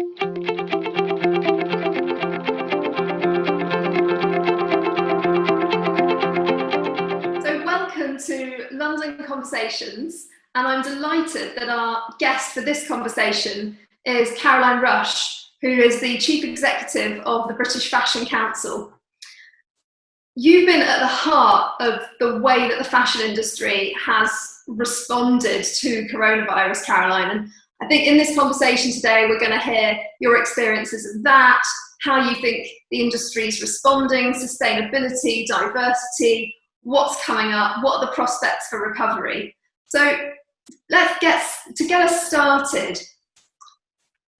So welcome to London Conversations, and I'm delighted that our guest for this conversation is Caroline Rush, who is the Chief Executive of the British Fashion Council. You've been at the heart of the way that the fashion industry has responded to coronavirus, Caroline, and I think in this conversation today we're going to hear your experiences of that, how you think the industry is responding, sustainability, diversity, what's coming up, what are the prospects for recovery. So get us started.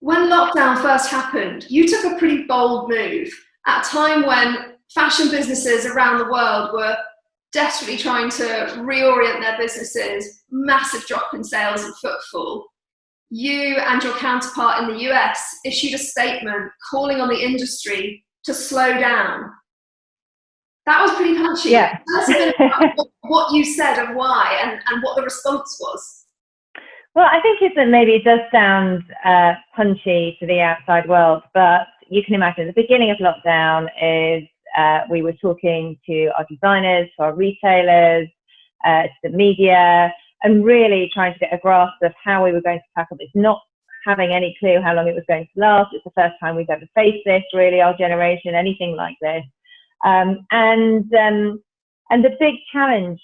When lockdown first happened, you took a pretty bold move at a time when fashion businesses around the world were desperately trying to reorient their businesses, massive drop in sales and footfall. You and your counterpart in the US issued a statement calling on the industry to slow down. That was pretty punchy. Yeah. Tell us a bit about what you said and why, and what the response was. Well, I think that maybe it does sound punchy to the outside world, but you can imagine the beginning of lockdown is we were talking to our designers, to our retailers, to the media, and really trying to get a grasp of how we were going to tackle this, not having any clue how long it was going to last. It's the first time we've ever faced this, really, our generation, anything like this. And the big challenge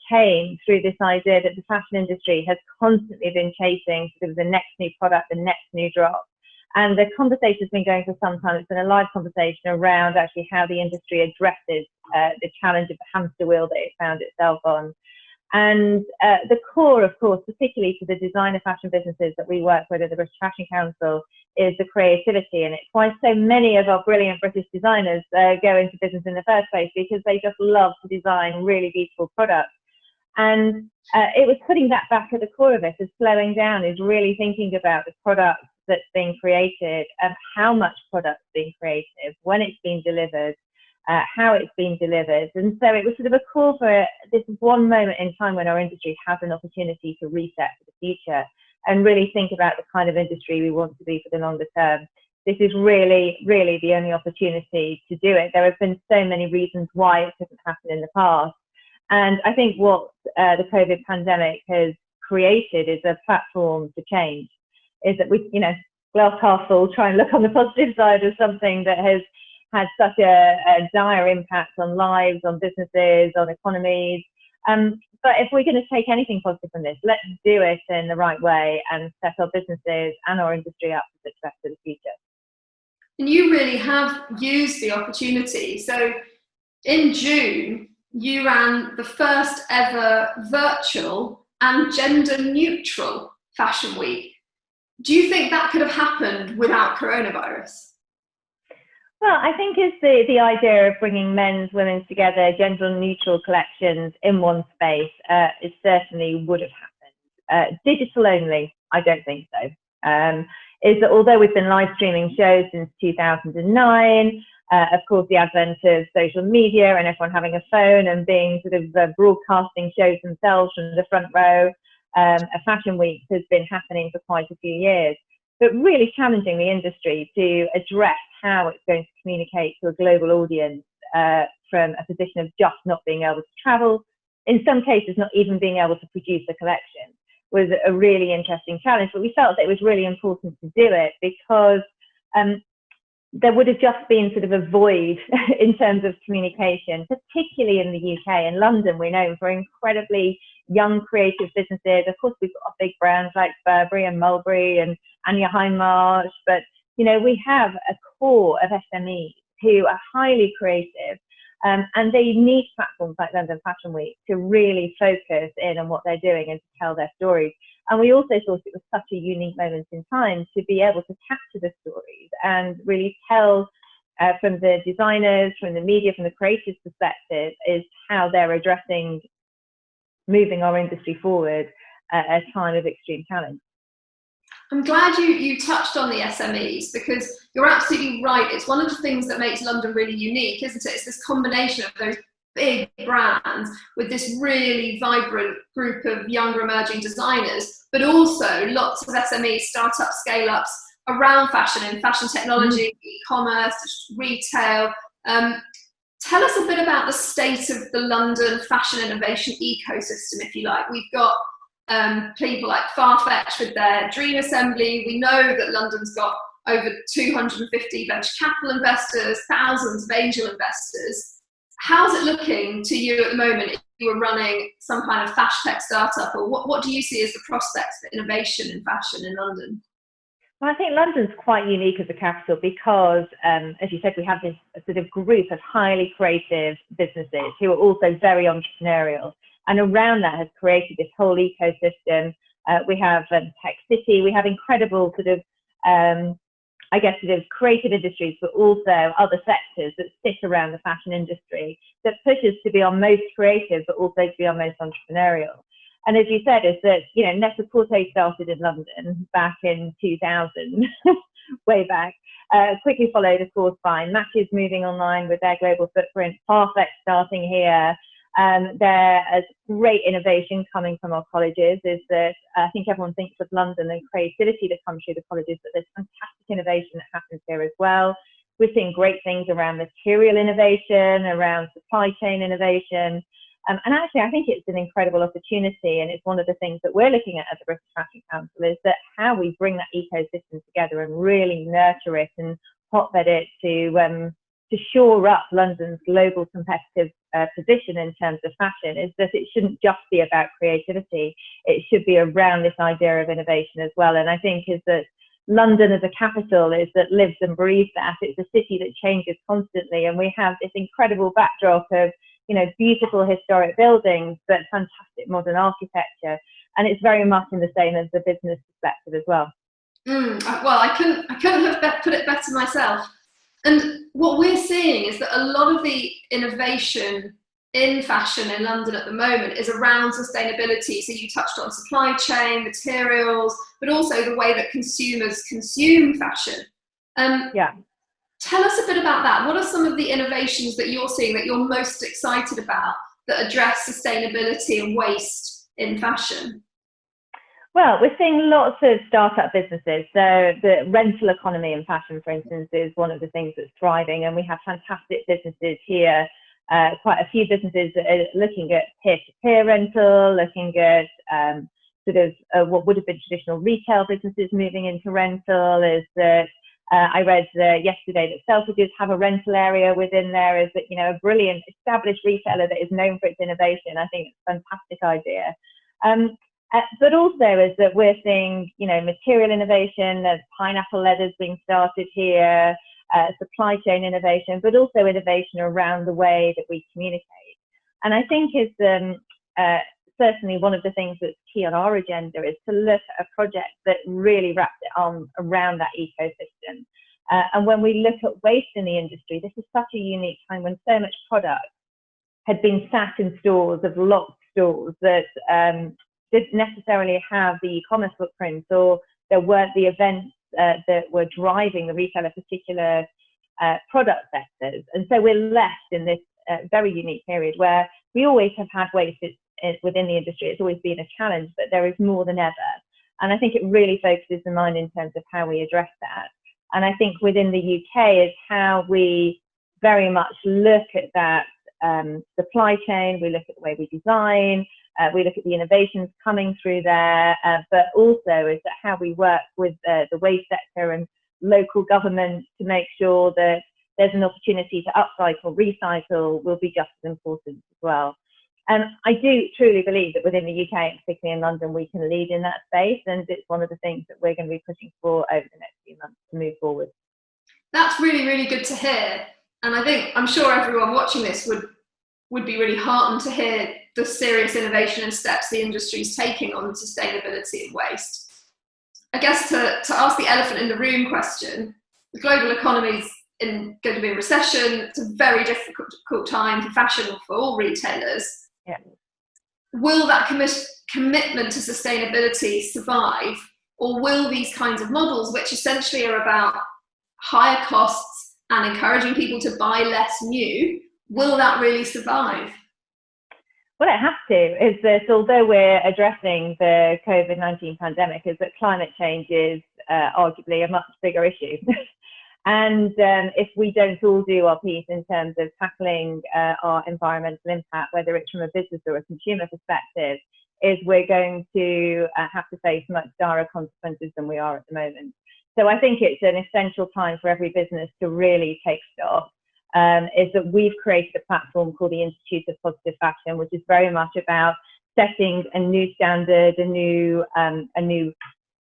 came through this idea that the fashion industry has constantly been chasing sort of the next new product, the next new drop. And the conversation has been going for some time. It's been a live conversation around actually how the industry addresses the challenge of the hamster wheel that it found itself on. And the core, of course, particularly for the designer fashion businesses that we work with at the British Fashion Council, is the creativity. And it's why so many of our brilliant British designers go into business in the first place, because they just love to design really beautiful products. And it was putting that back at the core of it, is slowing down, is really thinking about the product that's being created and how much product's being created, when it's being delivered, how it's been delivered. And so it was sort of a call for this one moment in time when our industry has an opportunity to reset for the future and really think about the kind of industry we want to be for the longer term. This is really, really the only opportunity to do it. There have been so many reasons why it couldn't happen in the past. And I think what the COVID pandemic has created is a platform to change, is that we, glass half full, try and look on the positive side of something that has had such a dire impact on lives, on businesses, on economies. But if we're going to take anything positive from this, let's do it in the right way and set our businesses and our industry up for success for the future. And you really have used the opportunity. So in June, you ran the first ever virtual and gender neutral fashion week. Do you think that could have happened without coronavirus? Well, I think it's the idea of bringing men's, women's together, gender neutral collections in one space, it certainly would have happened. Digital only, I don't think so. Is that although we've been live streaming shows since 2009, of course the advent of social media and everyone having a phone and being sort of broadcasting shows themselves from the front row, a fashion week has been happening for quite a few years, but really challenging the industry to address how it's going to communicate to a global audience from a position of just not being able to travel, in some cases not even being able to produce a collection, was a really interesting challenge. But we felt that it was really important to do it because there would have just been sort of a void in terms of communication, particularly in the UK. In London, we're known for incredibly young creative businesses. Of course, we've got big brands like Burberry and Mulberry and Anya Hindmarch, but we have a core of SMEs who are highly creative, and they need platforms like London Fashion Week to really focus in on what they're doing and to tell their stories. And we also thought it was such a unique moment in time to be able to capture the stories and really tell from the designers, from the media, from the creative perspective, is how they're addressing moving our industry forward at a time of extreme challenge. I'm glad you touched on the SMEs, because you're absolutely right. It's one of the things that makes London really unique, isn't it? It's this combination of those big brands with this really vibrant group of younger emerging designers, but also lots of SMEs, startups, scale-ups around fashion and fashion technology, e-commerce, retail. Tell us a bit about the state of the London fashion innovation ecosystem, if you like. We've got people like Farfetch with their Dream Assembly. We know that London's got over 250 venture capital investors, thousands of angel investors. How's it looking to you at the moment if you were running some kind of fashtech startup, or what do you see as the prospects for innovation in fashion in London? Well, I think London's quite unique as a capital because, as you said, we have this sort of group of highly creative businesses who are also very entrepreneurial. And around that has created this whole ecosystem. We have Tech City, we have incredible sort of, sort of creative industries, but also other sectors that sit around the fashion industry that push us to be our most creative, but also to be our most entrepreneurial. And as you said, is that, you know, Net-a-Porter started in London back in 2000, way back, quickly followed, of course, by Matches moving online with their global footprint, Farfetch starting here. There's great innovation coming from our colleges. Is that I think everyone thinks of London and creativity that comes through the colleges, but there's fantastic innovation that happens here as well. We're seeing great things around material innovation, around supply chain innovation. And actually, I think it's an incredible opportunity, and it's one of the things that we're looking at the British Fashion Council, is that how we bring that ecosystem together and really nurture it and hotbed it to shore up London's global competitive position in terms of fashion, is that it shouldn't just be about creativity. It should be around this idea of innovation as well. And I think is that London as a capital is that lives and breathes that. It's a city that changes constantly, and we have this incredible backdrop of, you know, beautiful historic buildings, but fantastic modern architecture. And it's very much in the same as the business perspective as well. Well, I couldn't have put it better myself. And what we're seeing is that a lot of the innovation in fashion in London at the moment is around sustainability. So you touched on supply chain, materials, but also the way that consumers consume fashion. Yeah. Tell us a bit about that. What are some of the innovations that you're seeing that you're most excited about that address sustainability and waste in fashion? Well, we're seeing lots of startup businesses. So the rental economy in fashion, for instance, is one of the things that's thriving, and we have fantastic businesses here. Quite a few businesses that are looking at peer-to-peer rental, looking at what would have been traditional retail businesses moving into rental. Is that I read yesterday that Selfridges have a rental area within there. Is that, you know, a brilliant established retailer that is known for its innovation. I think it's a fantastic idea. But also is that we're seeing, you know, material innovation. There's pineapple leathers being started here, supply chain innovation, but also innovation around the way that we communicate. And I think is certainly one of the things that's key on our agenda is to look at a project that really wraps it on around that ecosystem. And when we look at waste in the industry, this is such a unique time when so much product had been sat in stores of locked stores that didn't necessarily have the e-commerce footprint, or there weren't the events that were driving the retailer particular product sectors. And so we're left in this very unique period where we always have had waste within the industry. It's always been a challenge, but there is more than ever. And I think it really focuses the mind in terms of how we address that. And I think within the UK is how we very much look at that supply chain. We look at the way we design, we look at the innovations coming through there, but also is that how we work with the waste sector and local government to make sure that there's an opportunity to upcycle, recycle will be just as important as well. And I do truly believe that within the UK, and particularly in London, we can lead in that space. And it's one of the things that we're going to be pushing for over the next few months to move forward. That's really, really good to hear. And I'm sure everyone watching this would be really heartened to hear the serious innovation and steps the industry is taking on sustainability and waste. I guess to ask the elephant in the room question, the global economy is going to be in recession. It's a very difficult time for fashion, for all retailers. Yeah. Will that commitment to sustainability survive, or will these kinds of models, which essentially are about higher costs and encouraging people to buy less new, will that really survive? Well, it has to. Is that although we're addressing the COVID-19 pandemic, is that climate change is arguably a much bigger issue. And if we don't all do our piece in terms of tackling our environmental impact, whether it's from a business or a consumer perspective, is we're going to have to face much dire consequences than we are at the moment. So I think it's an essential time for every business to really take stock. Is that we've created a platform called the Institute of Positive Fashion, which is very much about setting a new standard, a new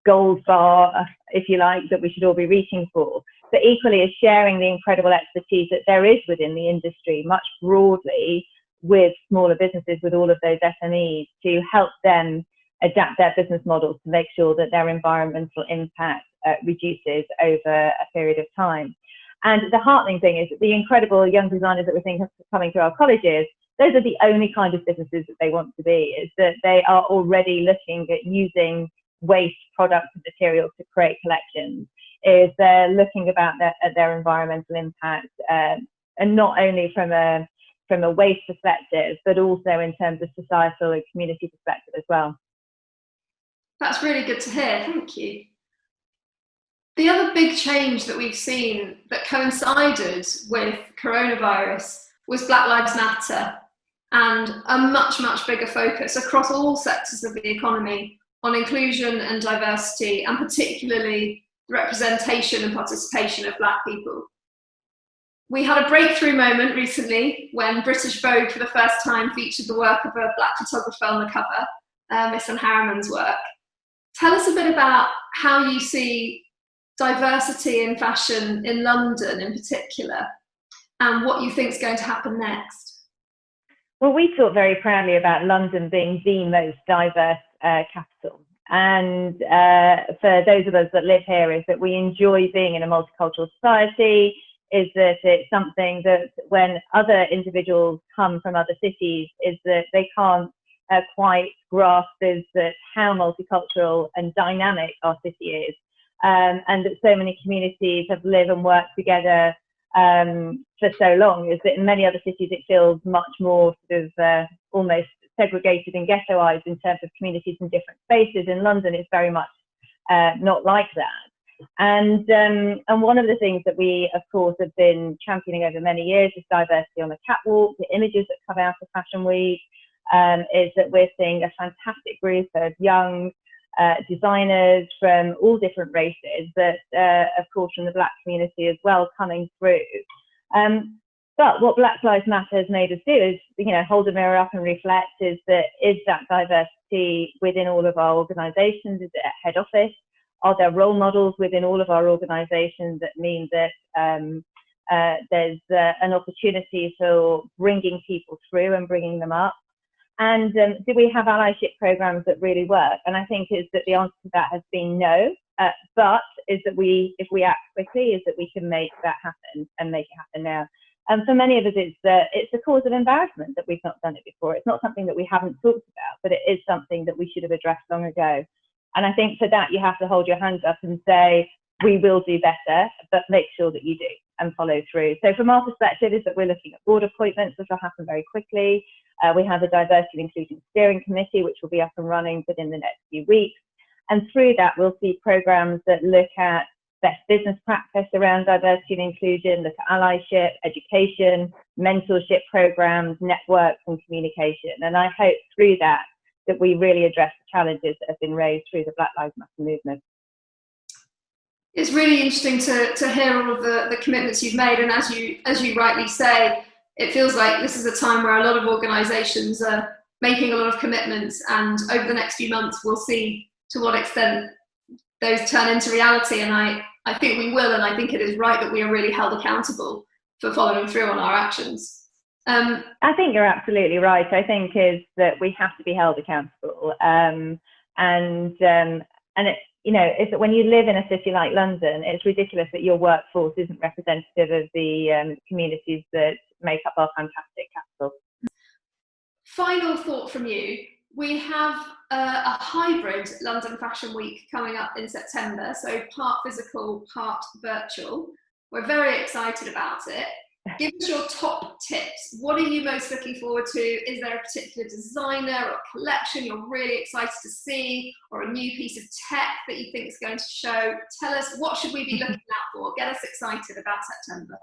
gold bar, if you like, that we should all be reaching for. But equally is sharing the incredible expertise that there is within the industry, much broadly, with smaller businesses, with all of those SMEs, to help them adapt their business models to make sure that their environmental impact reduces over a period of time. And the heartening thing is that the incredible young designers that we're seeing coming through our colleges, those are the only kind of businesses that they want to be, is that they are already looking at using waste products and materials to create collections, is they're looking at their environmental impact, and not only from a waste perspective, but also in terms of societal and community perspective as well. That's really good to hear, thank you. The other big change that we've seen that coincided with coronavirus was Black Lives Matter, and a much, much bigger focus across all sectors of the economy on inclusion and diversity, and particularly the representation and participation of Black people. We had a breakthrough moment recently when British Vogue for the first time featured the work of a Black photographer on the cover, Miss Anne Harriman's work. Tell us a bit about how you see diversity in fashion in London in particular, and what you think is going to happen next. Well, we talk very proudly about London being the most diverse capital. And for those of us that live here, is that we enjoy being in a multicultural society, is that it's something that when other individuals come from other cities, is that they can't quite grasp is that how multicultural and dynamic our city is. And that so many communities have lived and worked together for so long, is that in many other cities it feels much more sort of almost segregated and ghettoized in terms of communities in different spaces. In London it's very much not like that. And one of the things that we of course have been championing over many years is diversity on the catwalk, the images that come out of Fashion Week, is that we're seeing a fantastic group of young designers from all different races, that of course from the Black community as well, coming through. But what Black Lives Matter has made us do is, hold a mirror up and reflect, is that diversity within all of our organisations? Is it at head office? Are there role models within all of our organisations that mean that there's an opportunity for bringing people through and bringing them up? And do we have allyship programs that really work? And I think is that the answer to that has been no, but is that if we act quickly, is that we can make that happen and make it happen now. And for many of us, it's a cause of embarrassment that we've not done it before. It's not something that we haven't talked about, but it is something that we should have addressed long ago. And I think for that, you have to hold your hands up and say, we will do better, but make sure that you do and follow through. So from our perspective is that we're looking at board appointments, which will happen very quickly. We have a diversity and inclusion steering committee, which will be up and running within the next few weeks. And through that, we'll see programs that look at best business practice around diversity and inclusion, look at allyship, education, mentorship programs, networks and communication. And I hope through that we really address the challenges that have been raised through the Black Lives Matter movement. It's really interesting to hear all of the commitments you've made, and as you rightly say, it feels like this is a time where a lot of organisations are making a lot of commitments, and over the next few months we'll see to what extent those turn into reality. And I think we will, and I think it is right that we are really held accountable for following through on our actions. I think you're absolutely right. I think is that we have to be held accountable, and it, is that when you live in a city like London, it's ridiculous that your workforce isn't representative of the communities that make up our fantastic capital. Final thought from you. We have a hybrid London Fashion Week coming up in September, so part physical, part virtual. We're very excited about it. Give us your top tips. What are you most looking forward to? Is there a particular designer or collection you're really excited to see, or a new piece of tech that you think is going to show? Tell us, what should we be looking out for? Get us excited about September.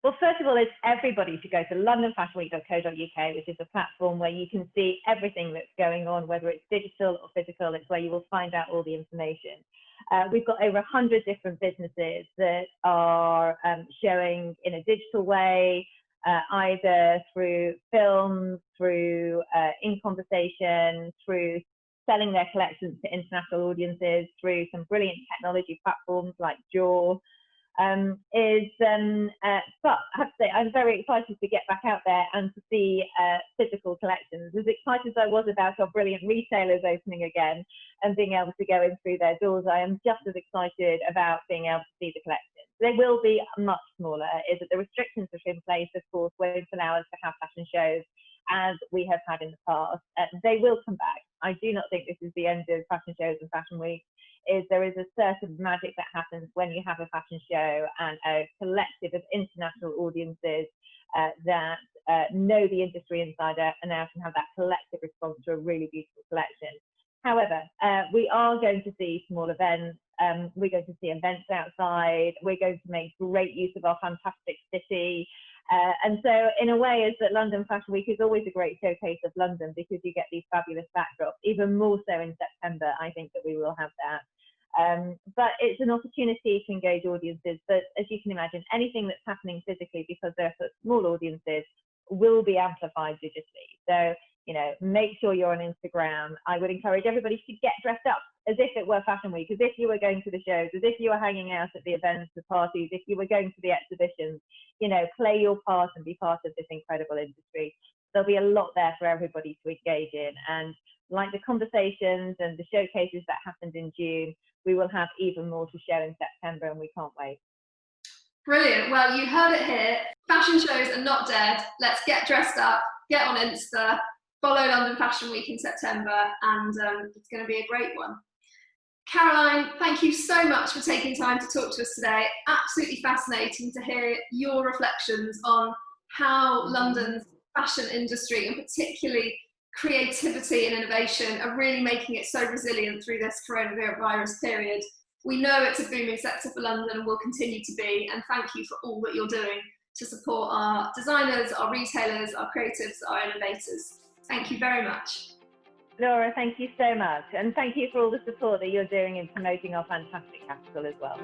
Well, first of all, everybody should go to londonfashionweek.co.uk, which is a platform where you can see everything that's going on, whether it's digital or physical. It's where you will find out all the information. We've got over 100 different businesses that are showing in a digital way, either through films, through in conversation, through selling their collections to international audiences, through some brilliant technology platforms like Jaw. But I have to say, I'm very excited to get back out there and to see physical collections. As excited as I was about our brilliant retailers opening again and being able to go in through their doors, I am just as excited about being able to see the collections. They will be much smaller. Is that the restrictions that are in place, of course, won't allow us to have fashion shows as we have had in the past. They will come back. I do not think this is the end of fashion shows and Fashion Week. There is a certain magic that happens when you have a fashion show and a collective of international audiences that know the industry inside out and out and have that collective response to a really beautiful collection. However, we are going to see small events. We're going to see events outside. We're going to make great use of our fantastic city. And so in a way, is that London Fashion Week is always a great showcase of London because you get these fabulous backdrops. Even more so in September, I think that we will have that. But it's an opportunity to engage audiences. But as you can imagine, anything that's happening physically, because they're such small audiences, will be amplified digitally. So, you know, make sure you're on Instagram. I would encourage everybody to get dressed up as if it were Fashion Week, as if you were going to the shows, as if you were hanging out at the events, the parties, if you were going to the exhibitions. You know, play your part and be part of this incredible industry. There'll be a lot there for everybody to engage in. And like the conversations and the showcases that happened in June, we will have even more to show in September, and we can't wait. Brilliant. Well, you heard it here. Fashion shows are not dead. Let's get dressed up, get on Insta, follow London Fashion Week in September, and it's going to be a great one. Caroline, thank you so much for taking time to talk to us today. Absolutely fascinating to hear your reflections on how London's fashion industry, and particularly creativity and innovation, are really making it so resilient through this coronavirus period. We know it's a booming sector for London and will continue to be, and thank you for all that you're doing to support our designers, our retailers, our creatives, our innovators. Thank you very much. Laura, thank you so much. And thank you for all the support that you're doing in promoting our fantastic capital as well.